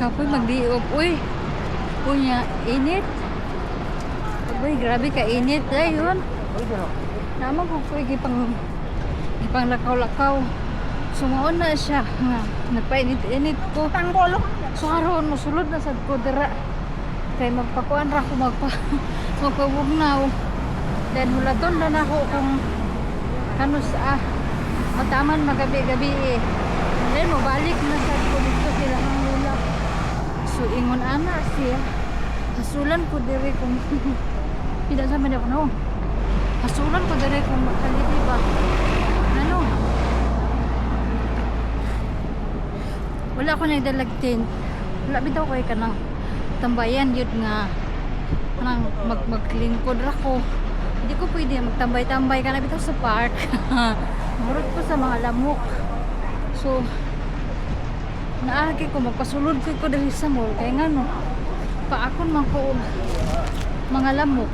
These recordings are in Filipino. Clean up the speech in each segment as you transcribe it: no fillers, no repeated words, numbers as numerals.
Kapoy magdiop. Uy. Punya init. Uy, grabe ka init. Ayun. Naman ko po ipang lakaw-lakaw. Sumaon na siya. Nga, nagpainit-init ko. Tanggolo. So aron mosulod na sad ko dira. Kay magpakuan ra ko magpabugnaw. Then hulaton na nako kung kano sa mataman magabi-gabi eh. Then mabalik na sad ko dito sila ang lula. So ingon ana siya. Hasulan ko diri kung pila sa man ako no. Hasulan ko diri kung makaliti ba. Ano? Wala ko nagdalag tent. Wala bitaw kay kanang tambayan yun nga kanang maglingkod ra ko. Hindi ko pwede magtambay-tambay ka na bitaw sa park. Murot ko sa mga lamok. So naagi ko magpasulod ko dali sa mall kay ngano paakon man ko og mga lamok.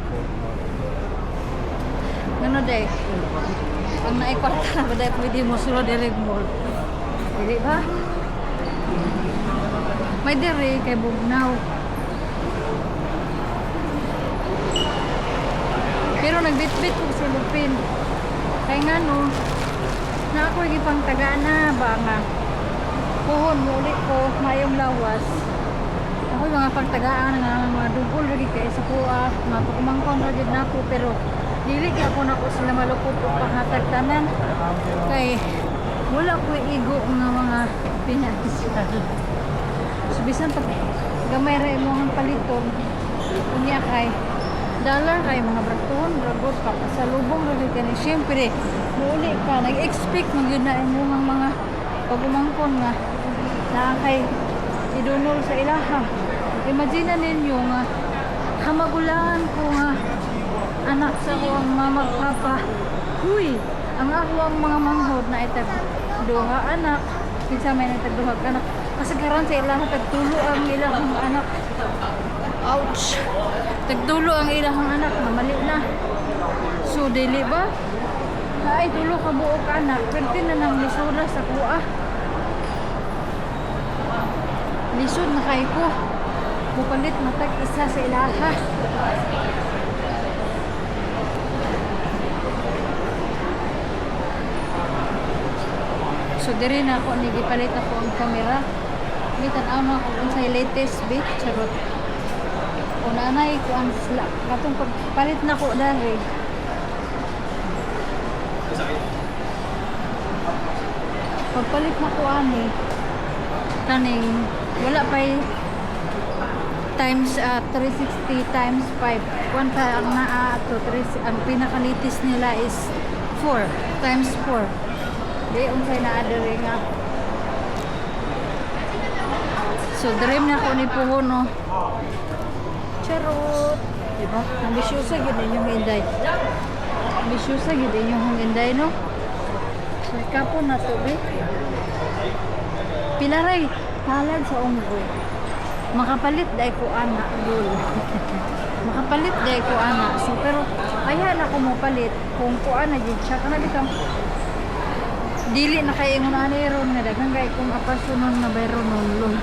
Ngano day? Ang naikwarta ba day pwede mo sulod diri mall. Dili ba? May diri kay bugnaw. Pero nagbitbit ko si Lupin. Kaya nga no, na ako ipang tagana ba nga. Puhon mo ulit ko, mayong lawas. Ako yung mga pagtagaan nga mga dugol lagi kay sa kuha. Mga pagkumangkon lagi na ako. Pero dili kaya ako na ko sila malupot o panghatagtanan. Kay wala ko igo nga mga pinas. So bisan pag gamay ra imong paliton unya kay dollar kay mga braton ragot pa sa lubong ra kay syempre muuli ka nag-expect mo yun na imong mga pagumangkon nga na kay idunol sa ilaha. Imagine ninyo nga kamagulaan ko nga anak sa ko ang mama papa. Huy, ang ako ang mga manghod na itag duha anak kinsa may nagduha anak kasagaran sa ilang tagtulo ang ilang anak. Ouch. Tagtulo ang ilang anak na mali na. So dili ba? Ay tulo ka buok anak, perti na nang lisura sa kuha. Lisod na kay ko. Bupalit matag isa sa ilaha. So diri na ako nigipalit ako ang camera. Mitan-aw na ako unsay latest bit charot. Una na ko ang katong pagpalit na ko dari. Pagpalit na ko ani kaning wala pa times 360 times 5. Kuan pa ang naa ato ang pinakalitis nila is 4 times 4. Di unsay naa diri nga. So dream na ko ni puhon no. Charot. Diba? Ambisyosa gid inyong inday. Ambisyosa gid inyong inday no. So kapon na to be. Pilaray talag sa unggoy. Makapalit dai ko ana gul. Makapalit dai ko ana. So pero aya na ko mo palit kung kuan na gid siya kana bitang dili na kay ingon ani ron nga daghang kay kung apasunon na bayro nun.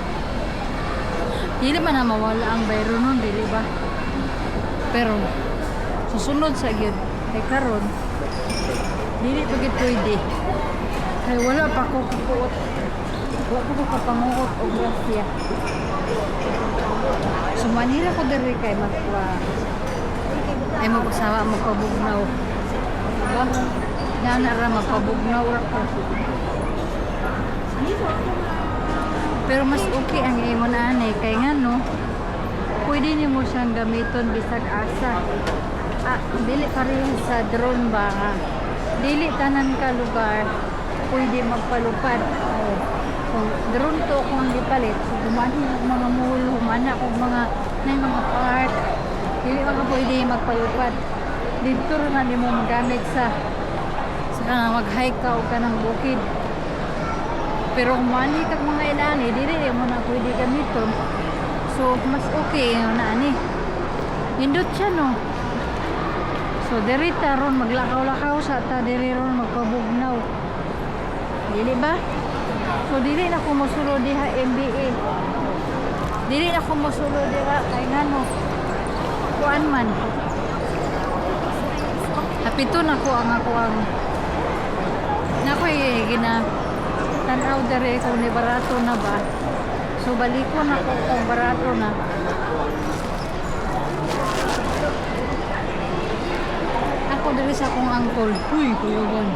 Dili man na mawala ang bayro nun, dili ba? Pero susunod sa gyud kay karon dili pa gid pwede. Kay wala pa ko kapuot. Wala ko kapamuot og grasya. So manira ko diri kay magwa ay magsawa magpabugnaw. Diba? Dana ra magpabugnaw ra ko. Pero mas okay ang ingon ani kay ngano pwede nimo siyang gamiton bisag asa. Dili pareho sa drone ba nga. Dili tanan ka lugar pwede magpalupad. Kung drone to kung gipalit, so gumani og mga mall, humana og mga mga park. Dili ka pwede magpalupad. Dito na nimo magamit sa kanang mag-hike ka o kanang bukid. Pero kung mali kag mga ilani, dili mo na pwede gamiton. So mas okay na ani. Nindot siya no. So diri taron maglakaw-lakaw sa ta diri ron magpabugnaw. Dili ba? So dili na ko mosulod diha MBA. Dili na ko mosulo dira kay ngano. Kuan man. Napito na ko ang ako ang nakoy gina tanaw dere kung ni barato na ba. So balikon ako kung barato na. Ako diri sa akong angkol. Uy, kuyawan.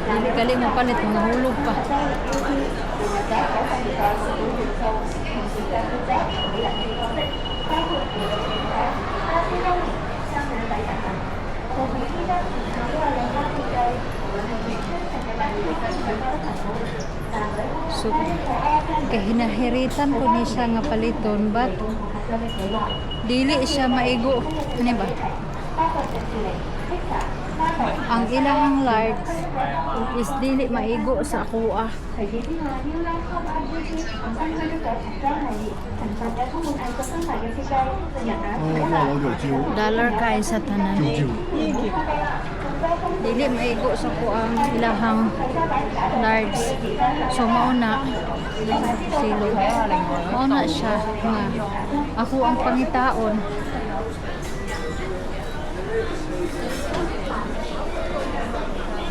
Dili kali mapalit mga hulog pa. So, kahinahiritan ko ni siya nga paliton, but dili siya maigo. Ano ba? Ang ilang large is dili maigo sa kuha. Dollar kay sa tanan. Dili maigo sa kuha ang ilahang large. So mauna silo. Mauna siya nga ako ang pangitaon.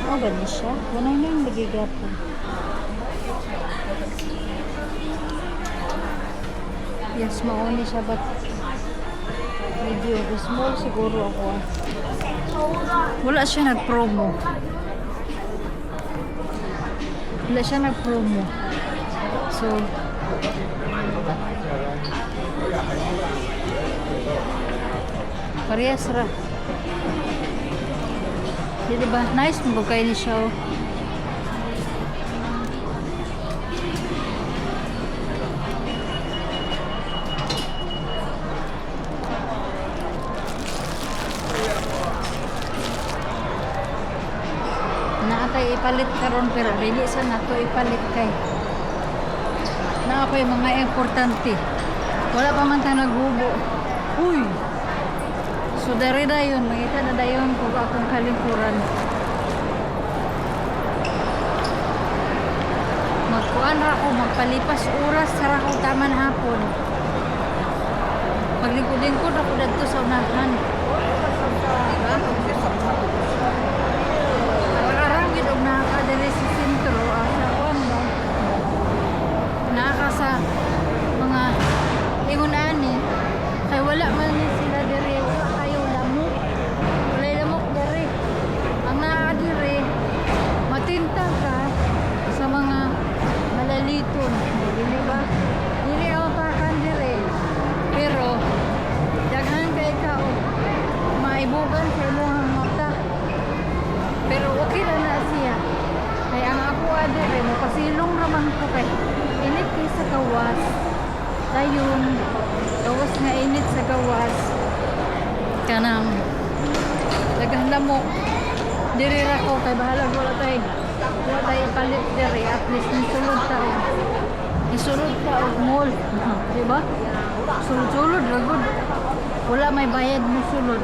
Oh, gani siya. Wala na yung nagigapon. Yes, mauni siya, but medium. Small siguro ako. Wala siya nag-promo. Wala siya nag-promo. So, parehas ra. Di ba? Nice mo kayo ni siya. Naatay ipalit karon pero dili sa nato ipalit kay. Na ako yung mga importante. Wala pa man tayo naghubo. Uy! So dari dayon, makita na dayon kung akong kalingkuran. Magkuan ra ko, magpalipas oras sa akong taman hapon. Paglingkod-lingkod ako dito sa unahan. Diba? Arang-arang gid og nakadiri sa sentro, sa kuan ba? Naka sa mga ingon ani kay wala man ni sila diri. Matinta ka sa mga malaliton, dili ba? Dili ako pakan dire. Pero daghan kay ka maibugan sa imong mata. Pero okay na siya. Kaya ang ako dire mo pasilong raman ko kay init kay sa gawas. Dayon gawas nga init sa gawas. Kanang daghan lamok. Diri ra ko kay bahala wala tay palit diri at least ni sulod ta isulod ka og mall di ba sulod ra gud wala may bayad mo sulod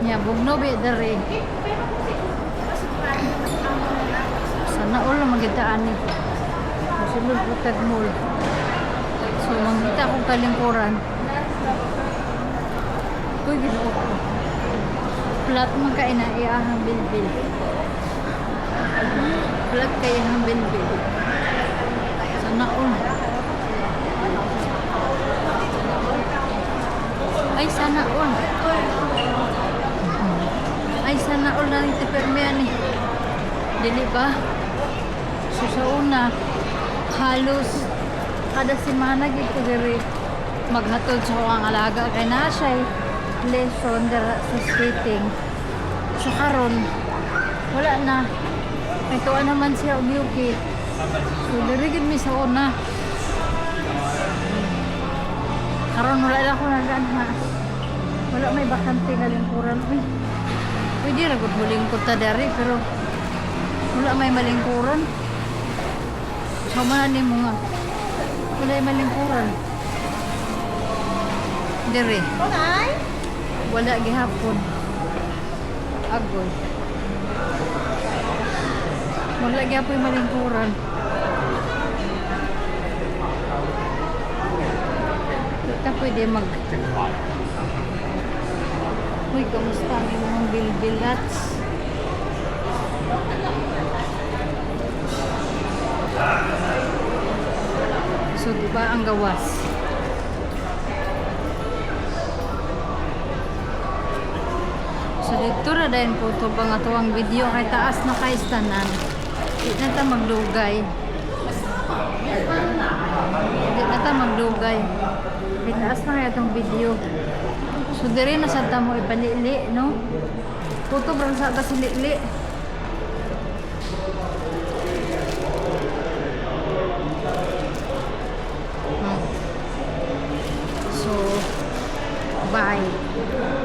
nya bugno bi diri sana ulo magitaan ni sulod utag mall so mangita ko kalingkuran kuy ginoo ko flat man ka ina iahang bilbil. Flat kay ihang bilbil. Sana all. Ay sana all. Ay sana all na rin tipermean eh. Dili ba? So sa una, halos kada semana gito diri maghatod sa ang alaga kay na siya lesson dira sa skating. So karon wala na. Ito naman siya umiyuki. So diri gid mi sa una. Karon wala na ko nagana. Wala may bakante nga lingkuran. Uy. Pwede ra gud mulingkod ta diri pero wala may malingkuran. So man ni mo nga. Wala may malingkuran. Diri. Okay. Wala gihapon. Agoy. Wala gihapon malingkuran. ka pwede mag... Uy, kamusta ang mga bilbilats? So, diba ang gawas? So, dito na dahil po ito pang atuang video kay taas na kay stanan. Hindi na ta magdugay. Hindi na ta magdugay. Kay taas na kaya itong video. So, diri na sa tamo ipanili, no? Puto bro sa ta silili. So, bye.